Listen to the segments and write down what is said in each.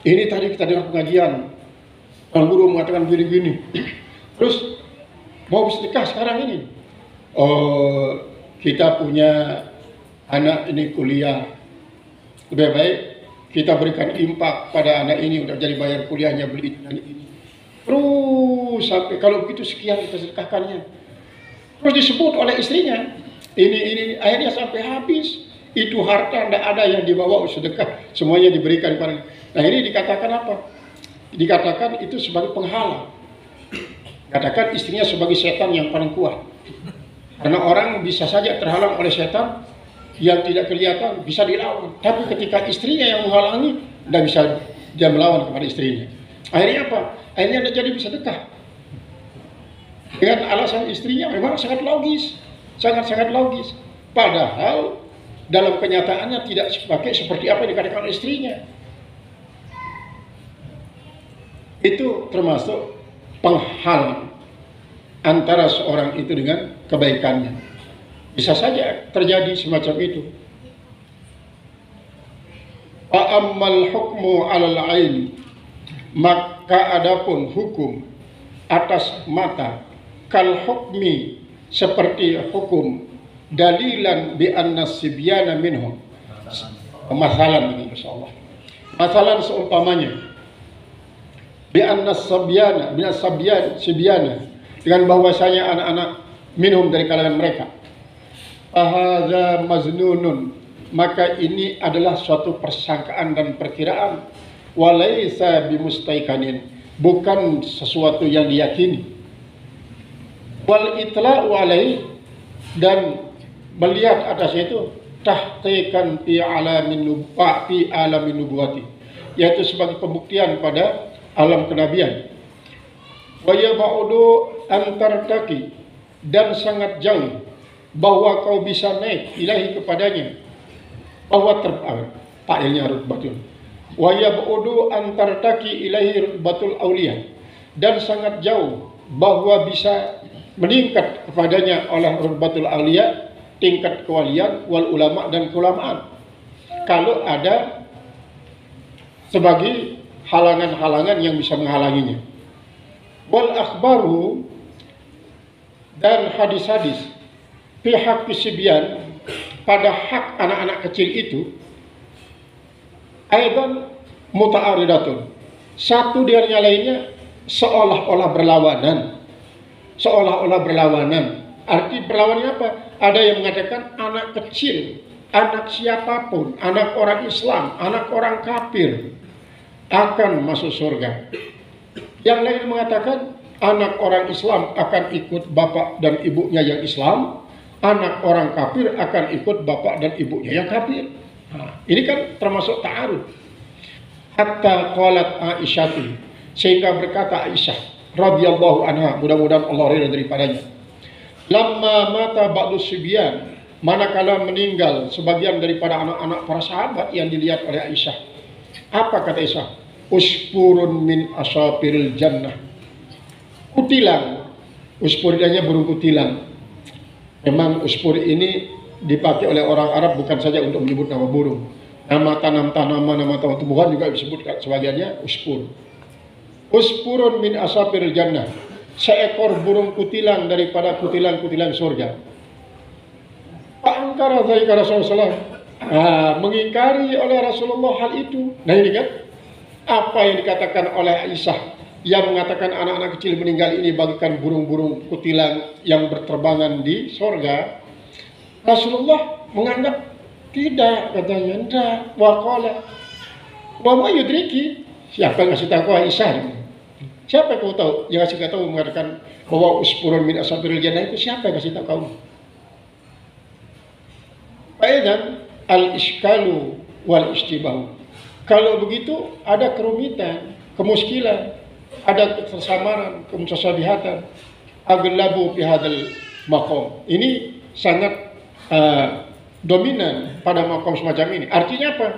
Ini tadi kita dengar pengajian, Tuan Guru mengatakan gini-gini. Terus mau sedekah sekarang ini. Oh, kita punya anak ini kuliah. Lebih baik kita berikan impak pada anak ini untuk jadi bayar kuliahnya, beli itu dan ini. Terus sampai kalau begitu sekian kita sedekahkannya. Terus disebut oleh istrinya. Ini akhirnya sampai habis. Itu harta tidak ada yang dibawa sedekah, semuanya diberikan kepada. Nah ini dikatakan apa? Dikatakan itu sebagai penghalang. Katakan istrinya sebagai setan yang paling kuat. Karena orang bisa saja terhalang oleh setan yang tidak kelihatan, bisa dilawan. Tapi ketika istrinya yang menghalangi, tidak bisa dia melawan kepada istrinya. Akhirnya apa? Akhirnya tidak jadi bisa sedekah. Dengan alasan istrinya memang sangat logis. Sangat-sangat logis. Padahal dalam kenyataannya tidak seperti apa yang dikatakan oleh istrinya. Itu termasuk penghalang antara seorang itu dengan kebaikannya. Bisa saja terjadi semacam itu. Fa'ammal hukmu 'alal 'ain, maka adapun hukum atas mata, kal hukmi seperti hukum dalilan bi anna sibyana minhum. Masalan ini insyaallah. Masalan seumpamanya bi anna sabyana bin sibyana, dengan bahwasanya anak-anak minhum dari kalangan mereka. Ahadza maznunun, maka ini adalah suatu persangkaan dan perkiraan. Walaysa bimustaikanin, bukan sesuatu yang diyakini. Wal itla'u alaih, dan melihat atas itu tahqiqan fi alamin nubuwati, yaitu sebagai pembuktian pada alam kenabian. Wa yab'udu antartaki, dan sangat jauh bahwa kau bisa naik ilahi kepadanya, bahwa fa'ilnya rutbatul. Wa yab'udu antartaki ilahi rutbatul auliya, dan sangat jauh bahwa bisa meningkat kepadanya oleh rutbatul auliya, tingkat kewalian, wal ulama dan keulamaan. Kalau ada sebagai halangan-halangan yang bisa menghalanginya. Wal akhbaru, dan hadis-hadis fi haqqi sibyan, pada hak anak-anak kecil itu, aidan muta'aridatun, satu dari yang lainnya seolah-olah berlawanan. Arti berlawannya apa? Ada yang mengatakan anak kecil, anak siapapun, anak orang Islam, anak orang kafir akan masuk surga. Yang lain mengatakan anak orang Islam akan ikut bapak dan ibunya yang Islam, anak orang kafir akan ikut bapak dan ibunya yang kafir. Nah, ini kan termasuk ta'arud. Hatta qalat Aisyah, sehingga berkata Aisyah radhiyallahu anha, mudah-mudahan Allah ridha daripadanya, lamma mata ba'du sibyan, manakala meninggal sebagian daripada anak-anak para sahabat yang dilihat oleh Aisyah. Apa kata Aisyah? Uspurun min asapiril jannah, kutilang. Uspur hanya burung kutilang. Memang uspur ini dipakai oleh orang Arab bukan saja untuk menyebut nama burung, nama tanaman, nama tumbuhan juga disebut sebagiannya uspur. Uspurun min asapiril jannah, seekor burung kutilang daripada kutilang-kutilang surga. Angkara zalika Rasulullah, mengingkari oleh Rasulullah hal itu. Nah ini kan apa yang dikatakan oleh Aisyah yang mengatakan anak-anak kecil meninggal ini bagikan burung-burung kutilang yang berterbangan di surga. Rasulullah menganggap tidak, katanya tidak. Waqala wa ma yudriki, siapa yang ngasih tahu Aisyah? Siapa yang kau tahu? Yang ngasih tahu mengatakan bahwa uspurun min asabiril jannah itu siapa yang ngasih tahu kau? Aidan al-iskalu wal istibahu. Kalau begitu ada kerumitan, kemuskilan, ada ketersamaran, kemutasabihatan. Aglabu fi hadzal maqam. Ini sangat dominan pada maqam semacam ini. Artinya apa?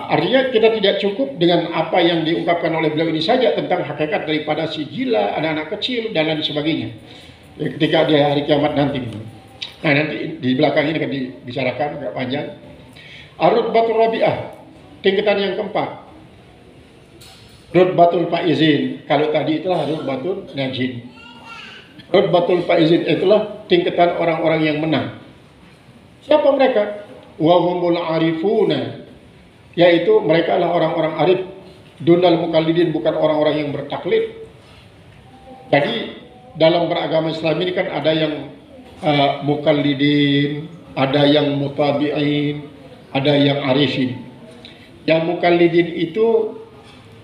Artinya kita tidak cukup dengan apa yang diungkapkan oleh beliau ini saja tentang hakikat daripada si gila, anak-anak kecil dan lain sebagainya. Ketika di hari kiamat nanti. Nah nanti di belakang ini akan dibicarakan agak panjang. Ar-rutbatur rabi'ah, tingkatan yang keempat. Rutbatul faizin, kalau tadi itulah rutbatul najin. Rutbatul faizin itulah tingkatan orang-orang yang menang. Siapa mereka? Wa humul arifuna, yaitu mereka adalah orang-orang arif, dunal mukallidin, bukan orang-orang yang bertaklid. Jadi dalam beragama Islam ini kan ada yang mukallidin, ada yang mutabi'in, ada yang arifin. Yang mukallidin itu,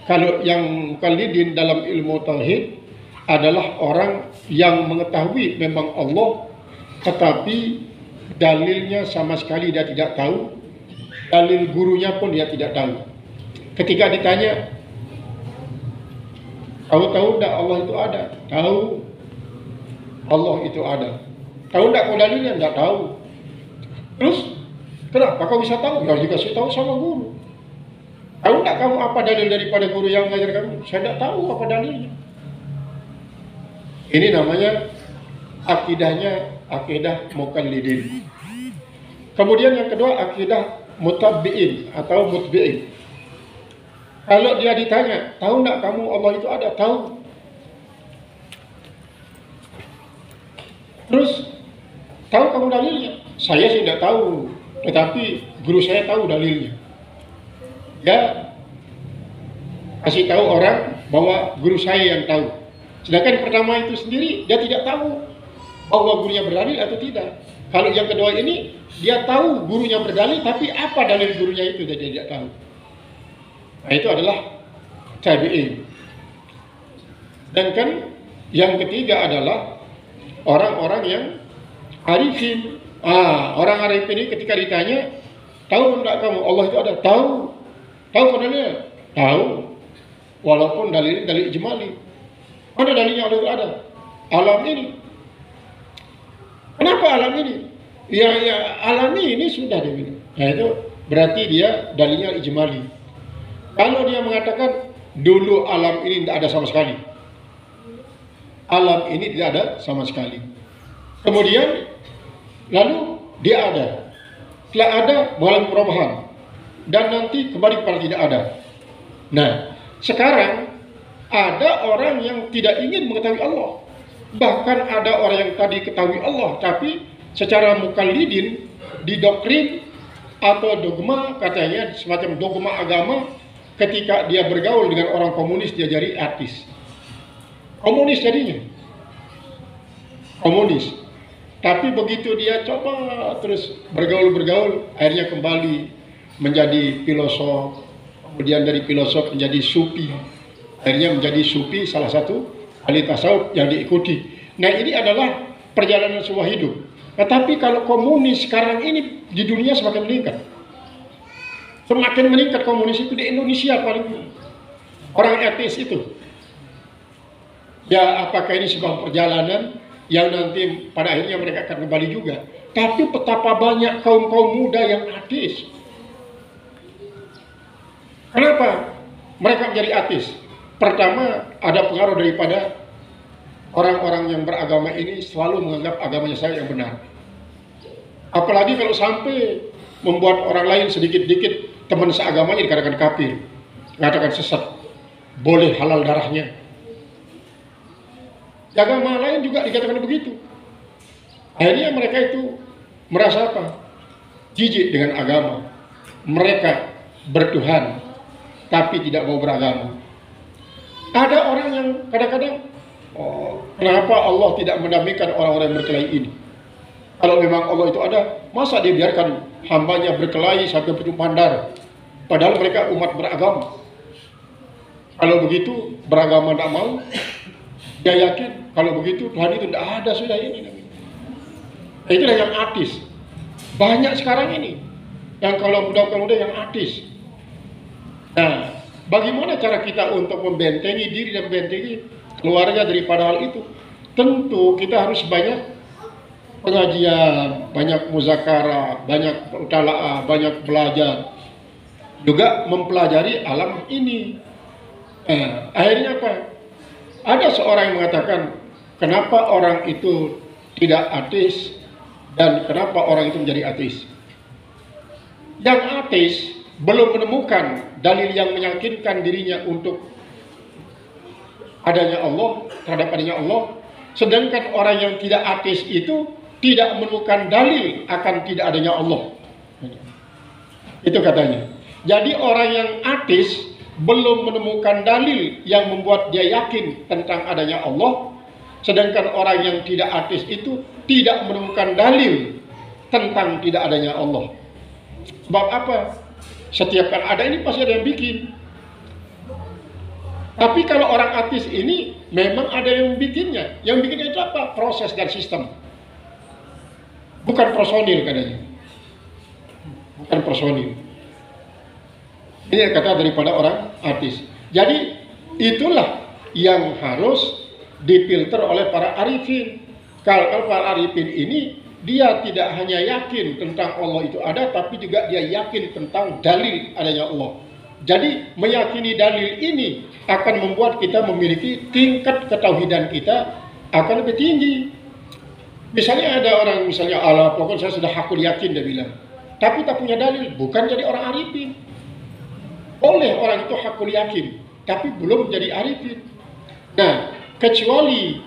kalau yang mukallidin dalam ilmu tauhid adalah orang yang mengetahui memang Allah, tetapi dalilnya sama sekali dia tidak tahu, dalil gurunya pun dia tidak tahu. Ketika ditanya, tahu tidak Allah itu ada? Tahu. Allah itu ada. Tahu tidak kau dalilnya? Tidak tahu. Terus, kenapa kau bisa tahu? Ya dikasih tahu sama guru. Tahu tidak kamu apa dalil daripada guru yang mengajar kamu? Saya tidak tahu apa dalilnya. Ini namanya akidahnya akidah mukallidin. Kemudian yang kedua akidah mutabbi'in atau mutbi'in. Kalau dia ditanya, tahu tidak kamu Allah itu ada? Tahu. Terus, tahu kamu dalilnya? Saya sih tidak tahu, tetapi guru saya tahu dalilnya. Dia kasih tahu orang bahwa guru saya yang tahu. Sedangkan pertama itu sendiri dia tidak tahu bahwa gurunya berdalil atau tidak. Kalau yang kedua ini dia tahu gurunya berdalil, tapi apa dalil gurunya itu dia tidak tahu. Nah, itu adalah tabi'in. Dan kan yang ketiga adalah orang-orang yang arifin. Orang arif ini ketika ditanya, tahu enggak kamu Allah itu ada? Tahu. Tahu dalilnya? Tahu. Walaupun dalilnya dalil ijmali. Mana dalilnya Allah itu ada? Alam ini. Kenapa alam ini? Ya alam ini sudah dibilang. Nah itu berarti dia dalilnya ijmali. Kalau dia mengatakan dulu alam ini tidak ada sama sekali, alam ini tidak ada sama sekali. Kemudian lalu dia ada, setelah ada mengalami perubahan dan nanti kembali kepada tidak ada. Nah sekarang ada orang yang tidak ingin mengetahui Allah, bahkan ada orang yang tadi ketahui Allah tapi secara mukallidin di doktrin atau dogma, katanya semacam dogma agama. Ketika dia bergaul dengan orang komunis, dia jadi artis. Komunis jadinya. Komunis. Tapi begitu dia coba terus bergaul, akhirnya kembali menjadi filosof. Kemudian dari filosof menjadi sufi. Akhirnya menjadi sufi, salah satu ahli tasawuf yang diikuti. Nah ini adalah perjalanan sebuah hidup. Tetapi kalau komunis sekarang ini di dunia semakin meningkat. Semakin meningkat komunis itu di Indonesia paling. Orang etis itu. Ya apakah ini sebuah perjalanan yang nanti pada akhirnya mereka akan kembali juga. Tapi betapa banyak kaum-kaum muda yang ateis. Kenapa mereka menjadi ateis? Pertama ada pengaruh daripada orang-orang yang beragama ini selalu menganggap agamanya saya yang benar. Apalagi kalau sampai membuat orang lain sedikit-sedikit teman seagamanya dikatakan kafir, dikatakan sesat, boleh halal darahnya. Agama lain juga dikatakan begitu. Akhirnya mereka itu merasa apa? Jijik dengan agama. Mereka bertuhan, tapi tidak mau beragama. Ada orang yang kadang-kadang, kenapa Allah tidak mendamaikan orang-orang yang berkelahi ini? Kalau memang Allah itu ada, masa dia biarkan hambanya berkelahi sampai bertumpahan darah? Padahal mereka umat beragama. Kalau begitu beragama tidak mau, dia yakin kalau begitu Tuhan itu tidak ada sudah ini. Itulah yang ateis. Banyak sekarang ini yang kalau muda-muda yang ateis. Nah, bagaimana cara kita untuk membentengi diri dan membentengi keluarga daripada hal itu? Tentu kita harus banyak pengajian, banyak muzakarah, banyak mutalaah, banyak belajar, juga mempelajari alam ini. Akhirnya apa? Ada seorang yang mengatakan, kenapa orang itu tidak ateis dan kenapa orang itu menjadi ateis? Yang ateis belum menemukan dalil yang meyakinkan dirinya untuk adanya Allah, terhadap adanya Allah. Sedangkan orang yang tidak ateis itu tidak menemukan dalil akan tidak adanya Allah. Itu katanya. Jadi orang yang ateis belum menemukan dalil yang membuat dia yakin tentang adanya Allah. Sedangkan orang yang tidak ateis itu tidak menemukan dalil tentang tidak adanya Allah. Sebab apa? Setiap yang ada ini pasti ada yang bikin. Tapi kalau orang ateis ini memang ada yang bikinnya. Yang bikinnya itu apa? Proses dan sistem. Bukan personil katanya. Bukan personil. Ini kata daripada orang ateis. Jadi itulah yang harus difilter oleh para arifin. Kalau para arifin ini dia tidak hanya yakin tentang Allah itu ada, tapi juga dia yakin tentang dalil adanya Allah. Jadi meyakini dalil ini akan membuat kita memiliki tingkat ketauhidan kita akan lebih tinggi. Misalnya ada orang misalnya Allah pokoknya saya sudah hakul yakin dia bilang, tapi tak punya dalil, bukan jadi orang arifin. Oleh orang itu hakul yakin, tapi belum jadi arifin. Nah, kecuali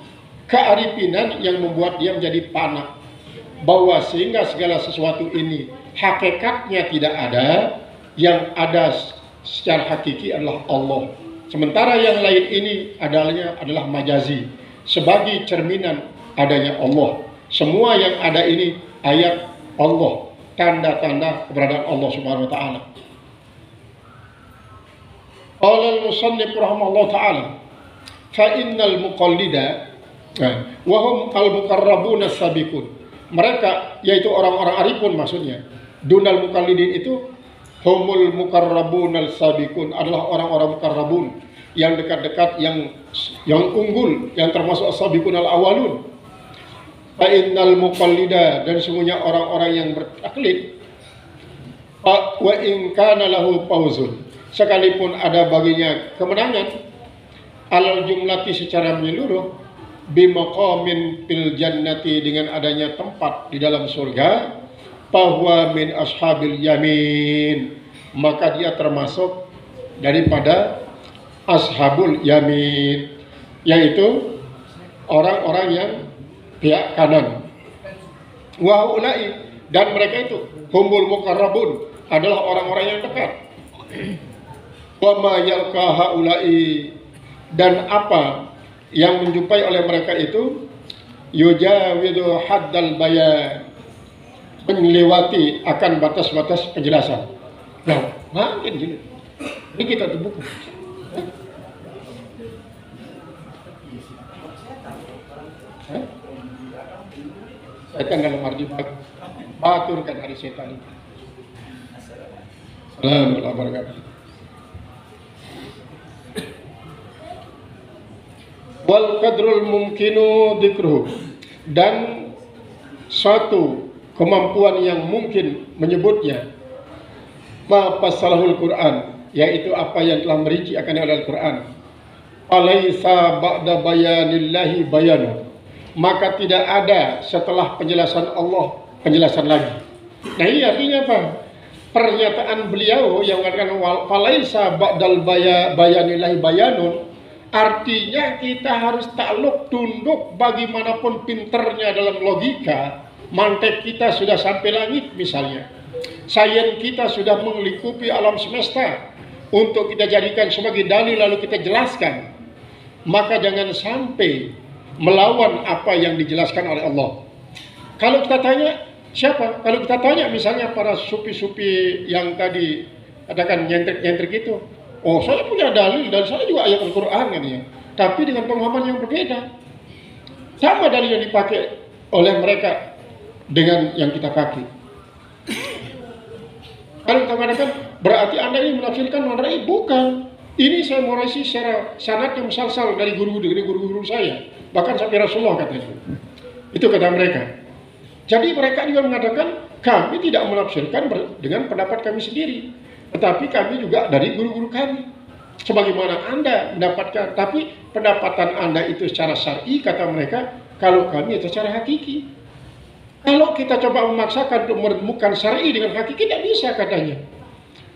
kearifinan yang membuat dia menjadi panah, bahwa sehingga segala sesuatu ini hakikatnya tidak ada, yang ada secara hakiki adalah Allah. Sementara yang lain ini adalah majazi, sebagai cerminan adanya Allah. Semua yang ada ini ayat Allah, tanda-tanda keberadaan Allah Subhanahu wa taala. Qala al-musannif rahimahullah taala, fa innal muqallida wa hum al-muqarrabun as-sabiqun. Mereka yaitu orang-orang arifun maksudnya. Dunal muqallidin itu humul muqarrabun al-sabiqun, adalah orang-orang muqarrabun yang dekat-dekat, yang unggul, yang termasuk as-sabiqun al-awwalun. Fa innal muqallida, dan semuanya orang-orang yang bertaklid, wa in kana lahu fawzun, sekalipun ada baginya kemenangan, alal jumlati secara menyeluruh, bimaqamin fil jannati, dengan adanya tempat di dalam surga, bahwa min ashabil yamin, maka dia termasuk daripada ashabul yamin, yaitu orang-orang yang pihak kanan. Wa ulai, dan mereka itu humul muqarrabun, adalah orang-orang yang dekat. Wa ma yalqa haulai, dan apa yang menjumpai oleh mereka itu, yujawidu haddal bayan, melewati akan batas-batas penjelasan. Nah, makin gini. Ini kita tuh buku. Setan dalam arti baturkan hari setan. Assalamualaikum warahmatullahi wabarakatuh. Wal qadrul mumkinu dzikruhu, dan suatu kemampuan yang mungkin menyebutnya, ma fasalahul Quran, yaitu apa yang telah merinci akan Al-Quran. Alaysa ba'da bayanillahi bayanu, maka tidak ada setelah penjelasan Allah penjelasan lagi. Nah, ini artinya apa? Pernyataan beliau yang mengatakan falaisa ba'dal bayanillahi bayanun, artinya kita harus takluk tunduk bagaimanapun pinternya dalam logika. Mantek kita sudah sampai langit misalnya, sains kita sudah melingkupi alam semesta untuk kita jadikan sebagai dalil lalu kita jelaskan, maka jangan sampai melawan apa yang dijelaskan oleh Allah. Kalau kita tanya siapa? Kalau kita tanya misalnya para sufi-sufi yang tadi katakan nyentrik itu, oh saya punya dalil dan saya juga ayat Al-Quran kan ya, tapi dengan pemahaman yang berbeda. Sama dalil yang dipakai oleh mereka dengan yang kita pakai. Kalau kita katakan berarti Anda ini menafsirkan Madra'i, bukan. Ini saya meresi secara sanad yang musalsal dari guru-guru saya, bahkan sampai Rasulullah katanya. Itu kata mereka. Jadi mereka juga mengatakan kami tidak menafsirkan dengan pendapat kami sendiri, tetapi kami juga dari guru-guru kami. Sebagaimana Anda mendapatkan, tapi pendapatan Anda itu secara syar'i, kata mereka, kalau kami itu secara hakiki. Kalau kita coba memaksakan untuk menemukan syar'i dengan hakiki, tidak bisa katanya.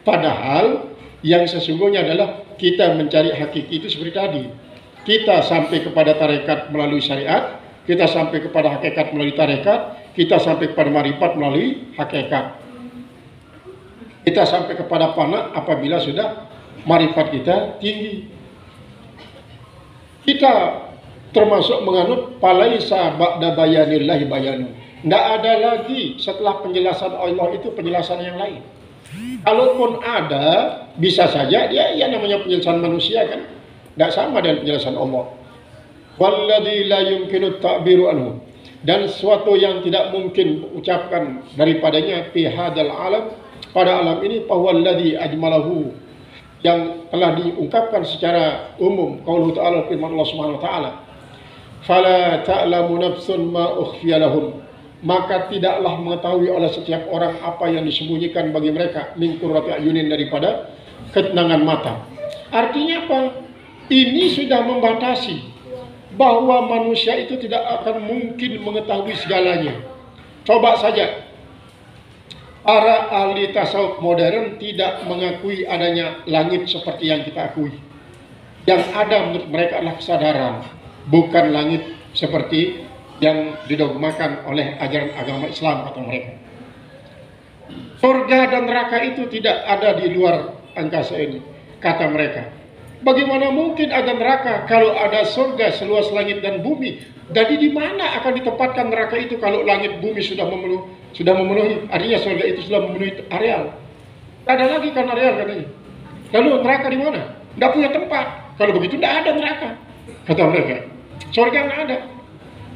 Padahal yang sesungguhnya adalah kita mencari hakiki itu seperti tadi. Kita sampai kepada tarekat melalui syariat, kita sampai kepada hakikat melalui tarekat, kita sampai kepada marifat melalui hakikat. Kita sampai kepada fana apabila sudah marifat kita tinggi. Kita termasuk menganut falaisa ba'da bayanillahi bayanu. Tidak ada lagi setelah penjelasan Allah itu penjelasan yang lain. Kalaupun ada, bisa saja dia namanya penjelasan manusia kan, tidak sama dengan penjelasan Allah. Walladzi la yumkinu ta'biru anhu, dan sesuatu yang tidak mungkin ucapkan daripadanya fi hadal alam, pada alam ini, fawalladzi ajmalahu, yang telah diungkapkan secara umum qaulul ta'ala, firman Allah Subhanahu wa taala, fala ta'lamu nafsun ma ukhfiya lahum, maka tidaklah mengetahui oleh setiap orang apa yang disembunyikan bagi mereka min qurrati ayunin, daripada ketenangan mata. Artinya apa? Ini sudah membatasi bahwa manusia itu tidak akan mungkin mengetahui segalanya. Coba saja, para ahli tasawuf modern tidak mengakui adanya langit seperti yang kita akui. Yang ada menurut mereka adalah kesadaran, bukan langit seperti yang didogmakan oleh ajaran agama Islam kata mereka. Surga dan neraka itu tidak ada di luar angkasa ini, kata mereka. Bagaimana mungkin ada neraka kalau ada surga seluas langit dan bumi? Jadi di mana akan ditempatkan neraka itu kalau langit bumi sudah memenuhi? Artinya surga itu sudah memenuhi areal. Tidak ada lagi kan areal katanya. Lalu neraka di mana? Tidak punya tempat. Kalau begitu tidak ada neraka, kata mereka. Surga nggak ada.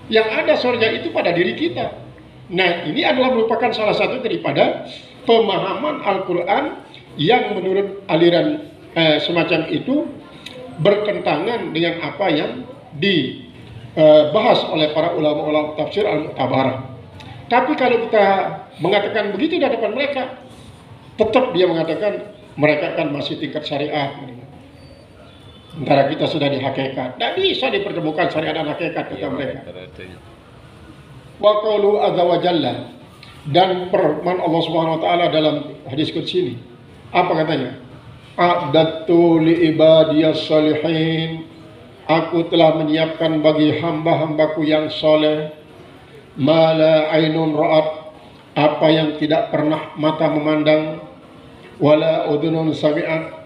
Yang ada surga itu pada diri kita. Nah, ini adalah merupakan salah satu daripada pemahaman Al-Quran yang menurut aliran semacam itu bertentangan dengan apa yang dibahas oleh para ulama-ulama tafsir al-mu'tabarah. Tapi kalau kita mengatakan begitu di hadapan mereka, tetap dia mengatakan mereka kan masih tingkat syariat. Sementara kita sudah di hakikat. Tidak bisa dipertemukan syariat dan hakikat, kata mereka. Wa qaulu azza wa jalla, dan firman Allah Subhanahu wa taala dalam hadis qudsi ini. Apa katanya? A'dadtu li ibadiyas salihin, aku telah menyiapkan bagi hamba-hambaku yang soleh, ma la ainun ra'at, apa yang tidak pernah mata memandang, wala udhunun sami'at,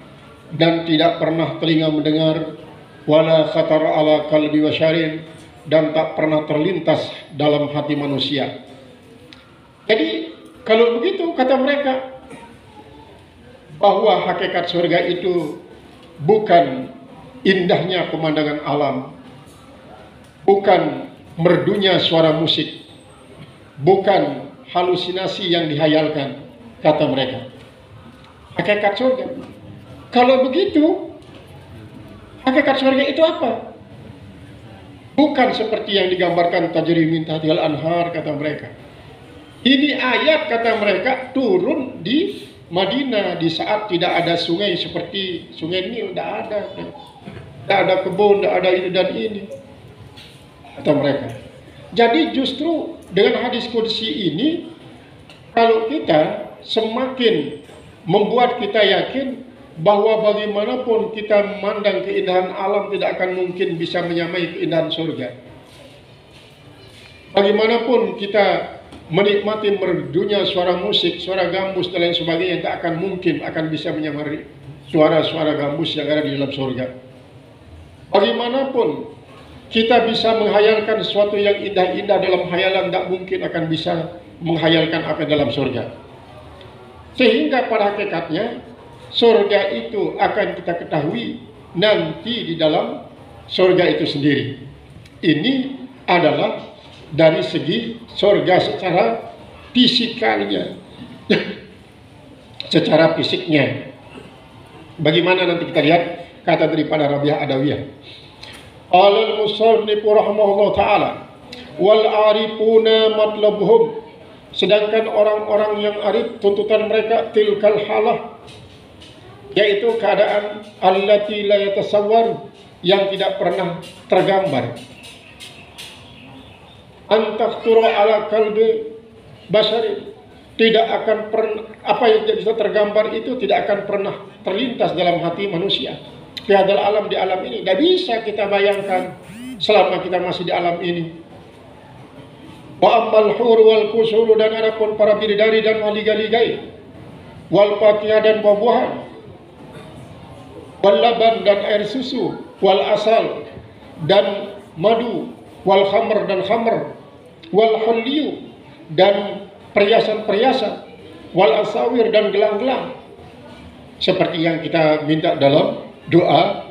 dan tidak pernah telinga mendengar, wala khatar ala qalbi wasyarin, dan tak pernah terlintas dalam hati manusia. Jadi kalau begitu kata mereka, bahwa hakikat surga itu bukan indahnya pemandangan alam, bukan merdunya suara musik, bukan halusinasi yang dihayalkan, kata mereka. Hakikat surga, kalau begitu hakikat surga itu apa? Bukan seperti yang digambarkan tajri min tahtihal anhar, kata mereka. Ini ayat, kata mereka, turun di Madinah di saat tidak ada sungai seperti sungai Nil, tidak ada. Tidak ada kebun, tidak ada ini dan ini, kata mereka. Jadi justru dengan hadis qudsi ini, kalau kita semakin membuat kita yakin bahwa bagaimanapun kita memandang keindahan alam tidak akan mungkin bisa menyamai keindahan surga. Bagaimanapun kita menikmati merdunya suara musik, suara gambus dan lain sebagainya, tidak akan mungkin akan bisa menyamai suara-suara gambus yang ada di dalam surga. Bagaimanapun kita bisa menghayalkan sesuatu yang indah-indah dalam hayalan, tidak mungkin akan bisa menghayalkan apa dalam surga. Sehingga pada hakikatnya surga itu akan kita ketahui nanti di dalam surga itu sendiri. Ini adalah dari segi surga secara fisikalnya, secara fisiknya. Bagaimana nanti kita lihat kata daripada Rabi'ah Adawiyah. Al-Musannif rahimahullah ta'ala, wal arifuna matlabuhum, sedangkan orang-orang yang arif tuntutan mereka tilkal halah, yaitu keadaan allati la yatasawwar, yang tidak pernah tergambar. Antaktura ala kalbi basari, tidak akan pernah, apa yang tidak bisa tergambar itu tidak akan pernah terlintas dalam hati manusia. Fiadal alam, di alam ini. Tidak bisa kita bayangkan selama kita masih di alam ini. Wa ammal hur wal kusuru, dan adapun para bidadari dan maliga-ligai, wal fakihah dan buah-buahan, wal laban dan air susu, wal asal dan madu, wal khamr dan khamr, wal hulliyu dan perhiasan-perhiasan, wal asawir dan gelang-gelang, seperti yang kita minta dalam doa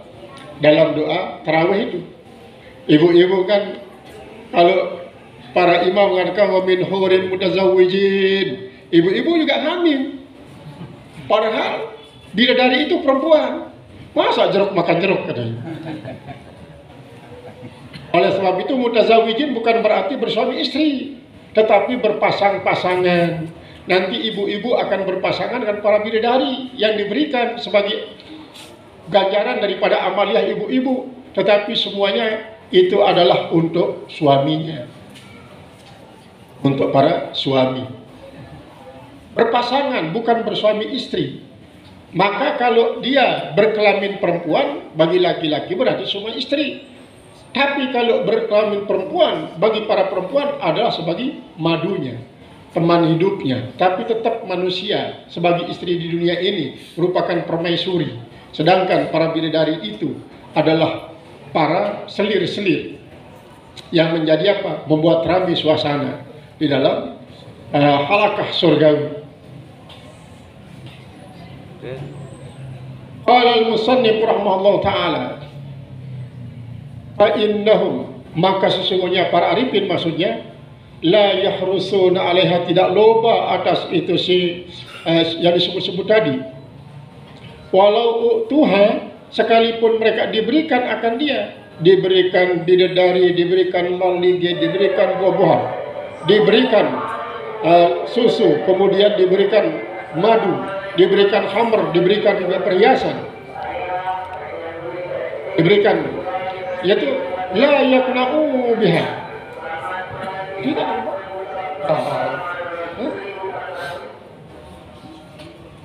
tarawih itu. Ibu-ibu kan kalau para imam mengatakan wa min hurin mutazawwijin, ibu-ibu juga hamil. Padahal bidadari itu perempuan. Masa jeruk makan jeruk katanya. Oleh sebab itu mutazawwijin bukan berarti bersuami istri, tetapi berpasang-pasangan. Nanti ibu-ibu akan berpasangan dengan para bidadari yang diberikan sebagai ganjaran daripada amaliah ibu-ibu, tetapi semuanya itu adalah untuk suaminya, untuk para suami. Berpasangan bukan bersuami istri. Maka kalau dia berkelamin perempuan, bagi laki-laki berarti semua istri. Tapi kalau berkelamin perempuan, bagi para perempuan adalah sebagai madunya, teman hidupnya, tapi tetap manusia sebagai istri di dunia ini merupakan permaisuri. Sedangkan para bidadari itu adalah para selir-selir yang menjadi apa? Membuat ramai suasana di dalam halakah surgawi. Qala al-musannif rahimahullah ta'ala, fa innahum, maka sesungguhnya para arifin, maksudnya la yahrusuna 'alaiha, tidak loba atas itu yang disebut-sebut tadi. Walau Tuhan, sekalipun mereka diberikan akan dia, diberikan bidadari, diberikan malige, diberikan buah-buahan, diberikan susu, kemudian diberikan madu, diberikan khamr, diberikan juga perhiasan, diberikan, yaitu la yakna'u biha, tidak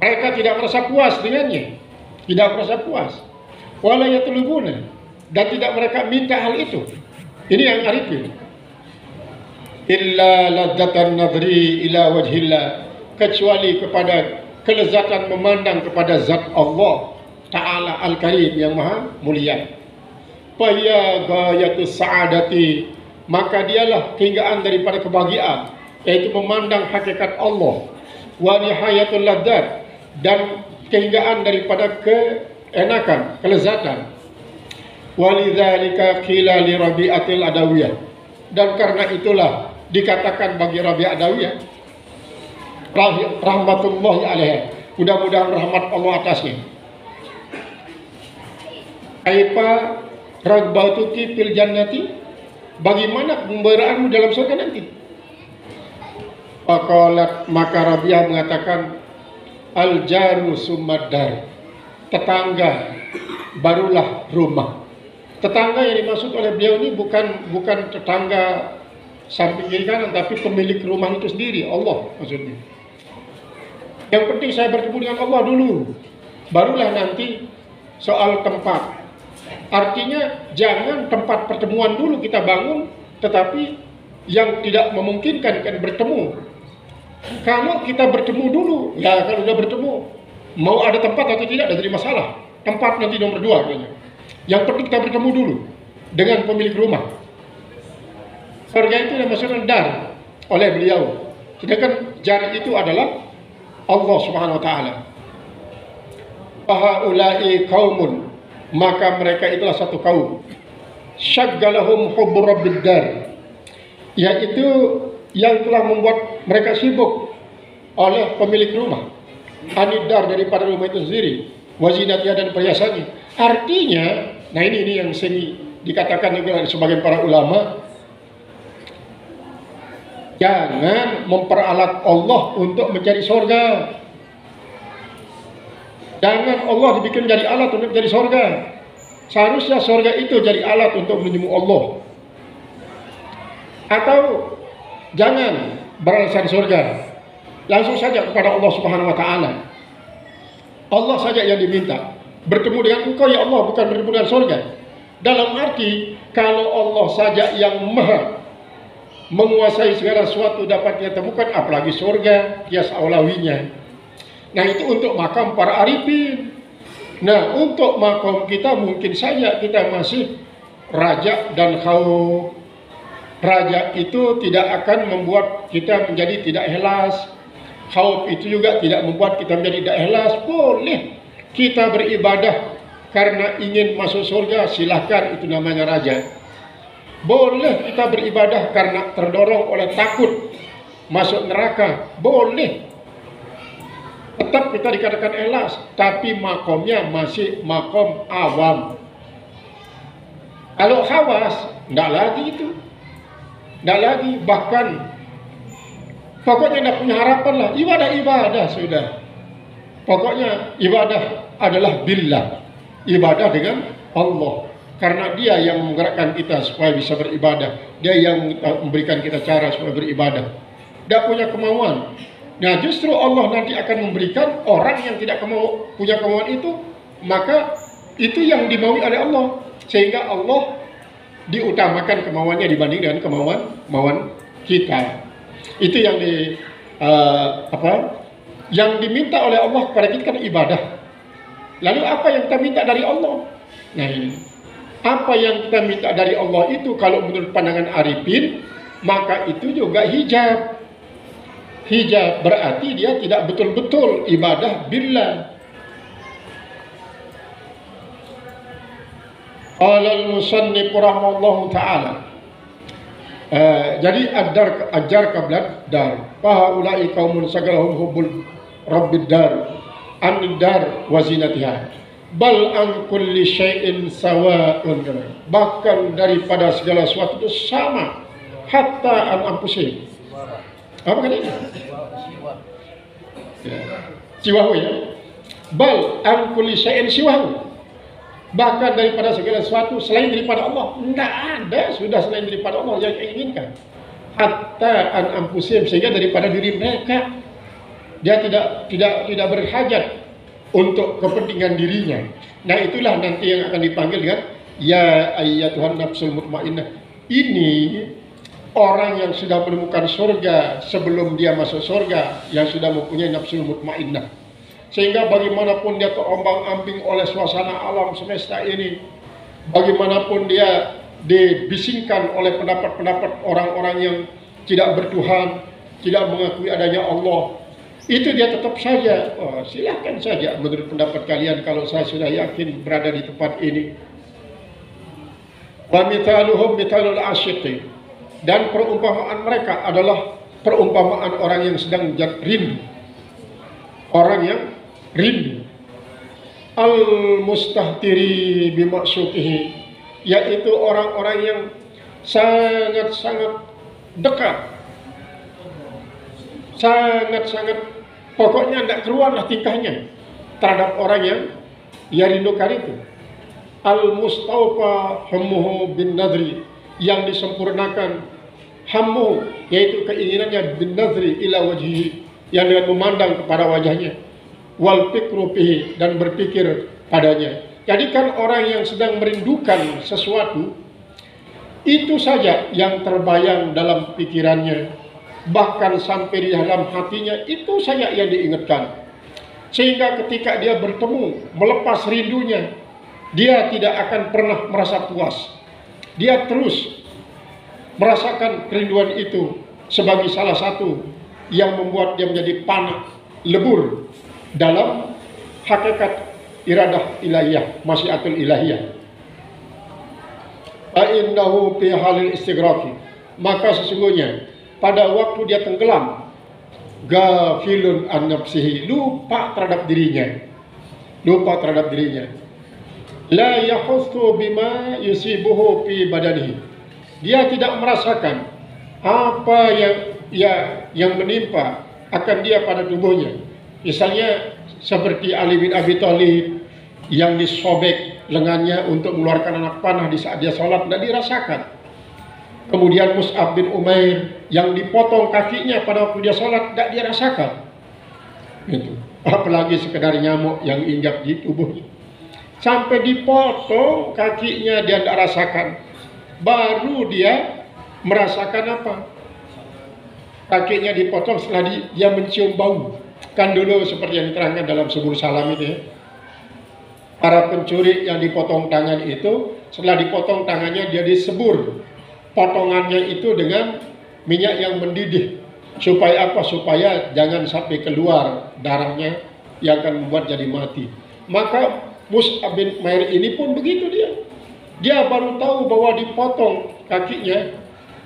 mereka tidak merasa puas dengannya, tidak merasa puas. Wala yatlubuna, dan tidak mereka minta hal itu. Ini yang arifin. Illa ladzatan nadri ila wajhillah, kecuali kepada kelezatan memandang kepada zat Allah Ta'ala Al-Karim yang maha mulia. Faya ghayatus sa'adati, maka dialah kehinggaan daripada kebahagiaan, yaitu memandang hakikat Allah. Wa nihayatul ladzat, dan kehinggaan daripada keenakan, kelezatan. Walidzalika qila li Rabi'atil Adawiyah, dan karena itulah dikatakan bagi Rabi'ah Adawiyah rahmatullahi alaiha, mudah-mudahan rahmat Allah atasnya, kaifa ragbatuki fil jannati, bagaimana pemberaanmu dalam surga nanti. Faqalat, maka Rabi'ah mengatakan, al-jaru sumadar, tetangga barulah rumah. Tetangga yang dimaksud oleh beliau ini bukan tetangga samping kiri kanan, tapi pemilik rumah itu sendiri, Allah maksudnya. Yang penting saya bertemu dengan Allah dulu, barulah nanti soal tempat. Artinya jangan tempat pertemuan dulu kita bangun, tetapi yang tidak memungkinkan kan bertemu. Kalau kita bertemu dulu, ya kalau sudah bertemu, mau ada tempat atau tidak, ada jadi masalah. Tempat nanti nomor 2 kayaknya. Yang penting kita bertemu dulu dengan pemilik rumah. Surga itu dimaksudkan dar oleh beliau. Sedangkan jar itu adalah Allah Subhanahu Wa Taala. Fahaulai kaumun, maka mereka itulah satu kaum. Syaggalahum hubbu rabbid dar, yaitu yang telah membuat mereka sibuk oleh pemilik rumah, anidar, daripada rumah itu sendiri, wazinatnya dan perhiasannya. Artinya, nah ini yang sering dikatakan oleh sebagian para ulama, jangan memperalat Allah untuk mencari surga. Jangan Allah dibikin jadi alat untuk mencari surga. Seharusnya surga itu jadi alat untuk menuju Allah. Atau jangan beralasan surga, langsung saja kepada Allah Subhanahu Wa Taala. Allah saja yang diminta. bertemu dengan engkau ya Allah, bukan bertemu dengan surga. Dalam arti kalau Allah saja yang maha menguasai segala sesuatu dapat dia temukan, apalagi surga kias aulawinya. Nah itu untuk makam para arifin. Nah untuk makam kita mungkin saja kita masih raja dan khauf. Raja itu tidak akan membuat kita menjadi tidak ikhlas. Khauf itu juga tidak membuat kita menjadi tidak ikhlas. Boleh kita beribadah karena ingin masuk surga, silahkan, itu namanya raja. Boleh kita beribadah karena terdorong oleh takut masuk neraka, boleh. Tetap kita dikatakan ikhlas, tapi makomnya masih makom awam. Kalau khawas, enggak lagi itu. Enggak lagi, bahkan pokoknya enggak punya harapan lah. Ibadah sudah. Pokoknya ibadah adalah billah. Ibadah dengan Allah. Karena dia yang menggerakkan kita supaya bisa beribadah. Dia yang memberikan kita cara supaya beribadah. Tidak punya kemauan. Nah justru Allah nanti akan memberikan orang yang tidak punya kemauan itu. Maka itu yang dimaui oleh Allah. Sehingga Allah diutamakan kemauannya dibanding dengan kemauan kita. Itu yang yang diminta oleh Allah kepada kita kan ibadah. Lalu apa yang kita minta dari Allah? Nah ini, apa yang kita minta dari Allah itu kalau menurut pandangan arifin, maka itu juga hijab. Hijab berarti dia tidak betul-betul ibadah billah. Al-musannif rahimahullahu ta'ala. Jadi ajar kablat dar. Fahaulai qaumun sagalahum hubbul rabbid dar. An-dar wazinatiha. Bal an kulli syai'in sawa'un. Bahkan daripada segala sesuatu itu sama. Hatta an anfusihim. Apa kata ini? Siwahu ya. Bal an kulli syai'in siwahu. Bahkan daripada segala sesuatu selain daripada Allah. Tidak ada sudah selain daripada Allah yang inginkan. Hatta an anfusihim, sehingga daripada diri mereka dia tidak berhajat untuk kepentingan dirinya. Nah itulah nanti yang akan dipanggil dengan ya ayyatuhan nafsul mutmainnah. Ini orang yang sudah menemukan surga sebelum dia masuk surga, yang sudah mempunyai nafsul mutmainnah. Sehingga bagaimanapun dia terombang-ambing oleh suasana alam semesta ini, bagaimanapun dia dibisingkan oleh pendapat-pendapat orang-orang yang tidak bertuhan, tidak mengakui adanya Allah, itu dia tetap saja, silahkan saja menurut pendapat kalian kalau saya sudah yakin berada di tempat ini. Wa mithaluhum mithalul asyiqi, dan perumpamaan mereka adalah perumpamaan orang yang sedang rindu. Orang yang rindu. Al-mustahtiri bimaksukihi, yaitu orang-orang yang sangat-sangat dekat, sangat-sangat, pokoknya tidak keluarlah tingkahnya terhadap orang yang dia rindukan itu. Al-mustawfa hammuhu bin nadri, yang disempurnakan hammu, yaitu keinginannya bin nadri ila wajhihi, yang dengan memandang kepada wajahnya, wal fikru fihi, dan berpikir padanya. Jadikan orang yang sedang merindukan sesuatu, itu saja yang terbayang dalam pikirannya, bahkan sampai di dalam hatinya itu saja yang diingatkan. Sehingga ketika dia bertemu, melepas rindunya, dia tidak akan pernah merasa puas. Dia terus merasakan kerinduan itu sebagai salah satu yang membuat dia menjadi panah, lebur dalam hakikat iradah ilahiyah, masyiatul ilahiyah. Fa'innahu fi halil istighraqi, maka sesungguhnya pada waktu dia tenggelam, gafilun an nafsihi, lupa terhadap dirinya, la yahussu bima yusibuhu fi badanihi, dia tidak merasakan apa yang menimpa akan dia pada tubuhnya. Misalnya seperti Ali bin Abi Thalib yang disobek lengannya untuk mengeluarkan anak panah di saat dia sholat, tidak dirasakan. Kemudian Mus'ab bin Umair yang dipotong kakinya pada waktu dia sholat, tidak dirasakan. Itu. Apalagi sekedar nyamuk yang injak di tubuhnya. sampai dipotong kakinya dia tidak rasakan, baru dia merasakan apa? Kakinya dipotong setelah dia mencium bau. Kan dulu seperti yang diterangkan dalam Subul Salam itu ya, para pencuri yang dipotong tangan itu, setelah dipotong tangannya dia disebur potongannya itu dengan minyak yang mendidih. Supaya apa? Supaya jangan sampai keluar darahnya yang akan membuat jadi mati. Maka Mus'ab bin Umair ini pun begitu dia. Dia baru tahu bahwa dipotong kakinya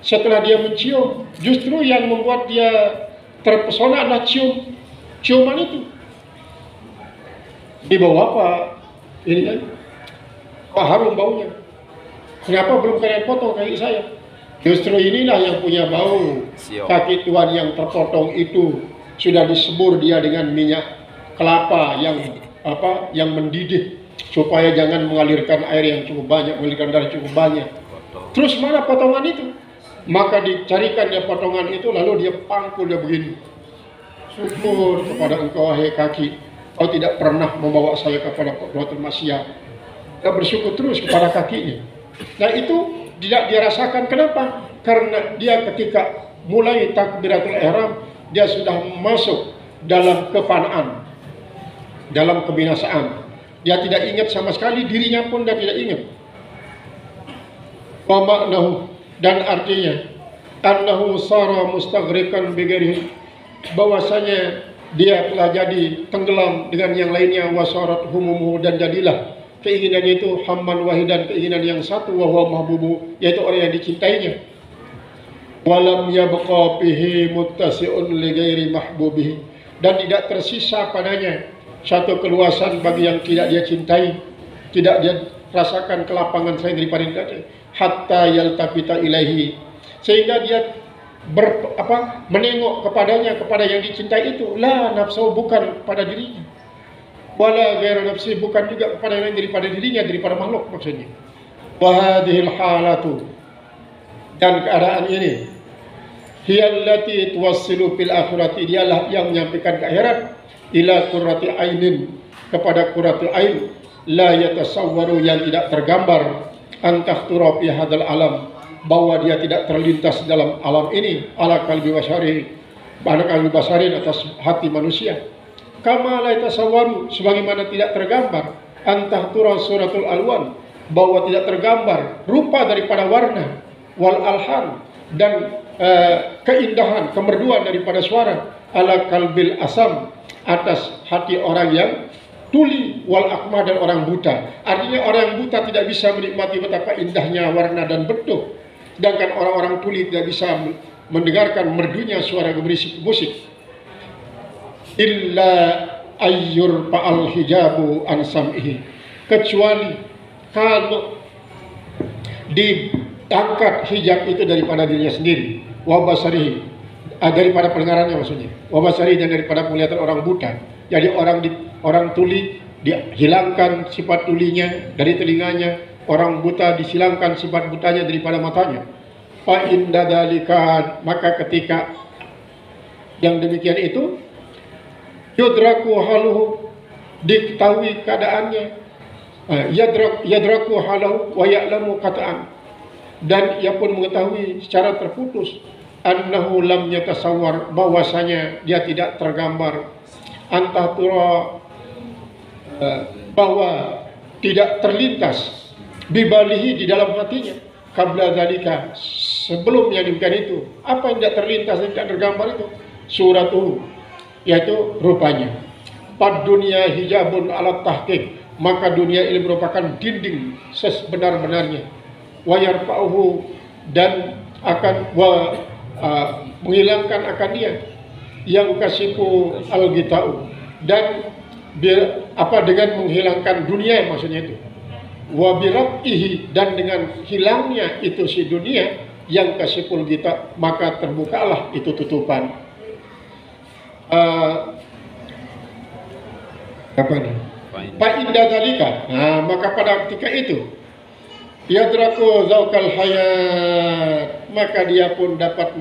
setelah dia mencium. Justru yang membuat dia terpesona adalah ciuman itu. Di bawah apa? Ini kan? Kok harum baunya? Kenapa belum kalian potong kaki saya? Justru inilah yang punya bau. Kaki Tuhan yang terpotong itu sudah disebur dia dengan minyak kelapa yang mendidih supaya jangan mengalirkan air yang cukup banyak, mengalirkan darah cukup banyak. Terus mana potongan itu? Maka dicarikan dia potongan itu, lalu dia pangkul dia begini. Syukur kepada engkau wahai kaki, kau tidak pernah membawa saya kepada perbuatan maksiat. Dia bersyukur terus kepada kakinya. Nah itu tidak dia rasakan. Kenapa? Karena dia ketika mulai takbiratul ihram, dia sudah masuk dalam kefanaan, dalam kebinasaan. Dia tidak ingat sama sekali, dirinya pun dia tidak ingat. Wa ma'nahu, dan artinya annahu sara mustaghriqan bighairihi, bahwasanya dia telah jadi tenggelam dengan yang lainnya, wasarat humumuhu, dan jadilah keinginannya itu hamman wahidan, keinginan yang satu, wa huwa mahbubu, yaitu orang yang dicintainya. Walam yabqa bihi muttasi'un li ghairi mahbubihi, dan tidak tersisa padanya satu keluasan bagi yang tidak dia cintai, tidak dia rasakan kelapangan saya daripada dia, hatta yaltafita ilaihi, sehingga dia menengok kepadanya, kepada yang dicintai itu, la nafsu, bukan pada dirinya, wala ghairu nafsi, bukan juga kepada yang lain daripada dirinya, daripada makhluk maksudnya. Wa hadhil halatu, dan keadaan ini, hiyallati tuwassilu fil akhirati, dialah yang menyampaikan ke akhirat, ila qurrati ainin, kepada qurrati ain, la yatasawwaru, yang tidak tergambar, antahtura fi hadzal alam, bahwa dia tidak terlintas dalam alam ini, ala qalbi basari, pada qalbi basarin, atas hati manusia. Kama la yatasawwaru, sebagaimana tidak tergambar, antahtura suratul alwan, bahwa tidak tergambar rupa daripada warna, wal alhan, dan keindahan, kemerduan daripada suara, ala kalbil asam, atas hati orang yang tuli, wal akmah, dan orang buta. Artinya orang yang buta tidak bisa menikmati betapa indahnya warna dan bentuk, sedangkan orang-orang tuli tidak bisa mendengarkan merdunya suara gemerisik musik. Illa ayyur fa'al hijabu an sam'ihi, kecuali kalau diangkat hijab itu daripada dirinya sendiri, wa basarihi, daripada pendengarannya maksudnya, wa basarihi, dan daripada penglihatan orang buta. Jadi orang tuli dihilangkan sifat tulinya dari telinganya, orang buta disilangkan sifat butanya daripada matanya. Fa inda dzalika, maka ketika yang demikian itu, yudraku haluhu, diketahui keadaannya, yadraku halahu wa ya'lamu qat'an, dan ia pun mengetahui secara terputus, annahu lam yatasawwar, bahwasanya dia tidak tergambar, antahtura, bahwa tidak terlintas, bibalihi, di dalam hatinya, qabla dzalika, sebelumnya demikian itu. Apa yang tidak terlintas dan tidak tergambar itu? Suratuhu, yaitu rupanya. Pad dunia hijabun ala tahqiq, maka dunia ini merupakan dinding sebenar-benarnya. Wa yarfa'uhu, dan akan menghilangkan akan dia, yang kasifu al-gita'u, dan dengan menghilangkan dunia, maksudnya itu. Wa birab'ihi, dan dengan hilangnya itu si dunia, yang kasiful gita, maka terbukalah itu tutupan. Apa nih? Fa'inda dzalika, maka pada ketika itu, yadraku zaukal hayat, maka dia pun dapat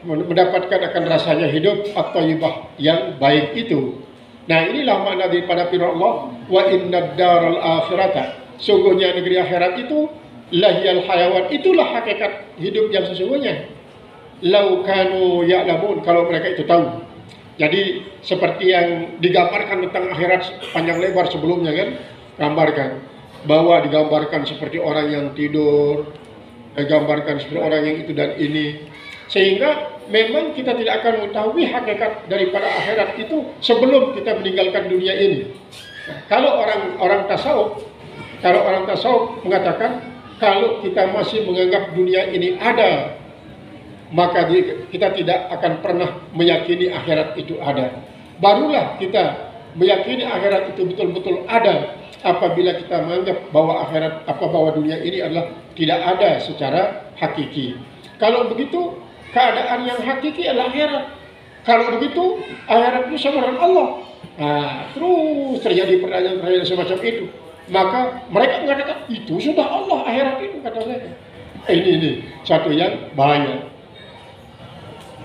mendapatkan akan rasanya hidup, at-thayyibah, yang baik itu. Nah, inilah makna daripada firman Allah, wa innad daral akhirata, sungguhnya negeri akhirat itu lahiyal hayawan, itulah hakikat hidup yang sesungguhnya. Lau kanu ya'lamun, kalau mereka itu tahu. Jadi seperti yang digambarkan tentang akhirat panjang lebar sebelumnya kan, gambarkan bahwa digambarkan seperti orang yang tidur, digambarkan seperti orang yang itu dan ini, sehingga memang kita tidak akan mengetahui hakikat daripada akhirat itu sebelum kita meninggalkan dunia ini. Nah, kalau orang tasawuf mengatakan kalau kita masih menganggap dunia ini ada, maka kita tidak akan pernah meyakini akhirat itu ada. Barulah kita meyakini akhirat itu betul-betul ada apabila kita menganggap bahwa bahwa dunia ini adalah tidak ada secara hakiki. Kalau begitu, keadaan yang hakiki adalah akhirat. Kalau begitu, akhirat itu sama dengan Allah. Nah, terus terjadi pertanyaan-pertanyaan semacam itu. Maka mereka mengatakan itu sudah Allah, akhirat itu, kata mereka. Ini satu yang bahaya.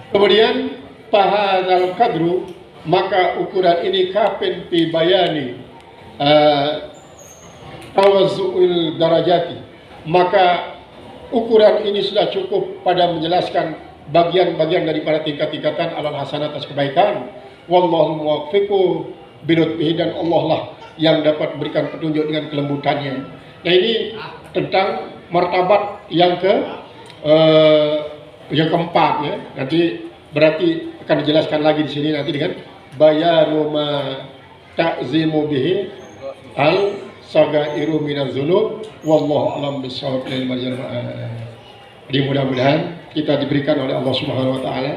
Kemudian fahadzal qadru, maka ukuran ini kafin fi bayani tawazzu'il darajati, maka ukuran ini sudah cukup pada menjelaskan bagian-bagian daripada tingkat-tingkatan alal hasanat atas kebaikan. Wallahu muwaffiqu bilutfihi, dan Allah lah yang dapat berikan petunjuk dengan kelembutannya. Nah, ini tentang martabat yang keempat ya. Nanti berarti akan dijelaskan lagi di sini nanti dengan bayaru ma ta'zimu bihi al sagairu minaz dzunub wallahu a'lam bissawab. Jadi mudah-mudahan kita diberikan oleh Allah Subhanahu wa taala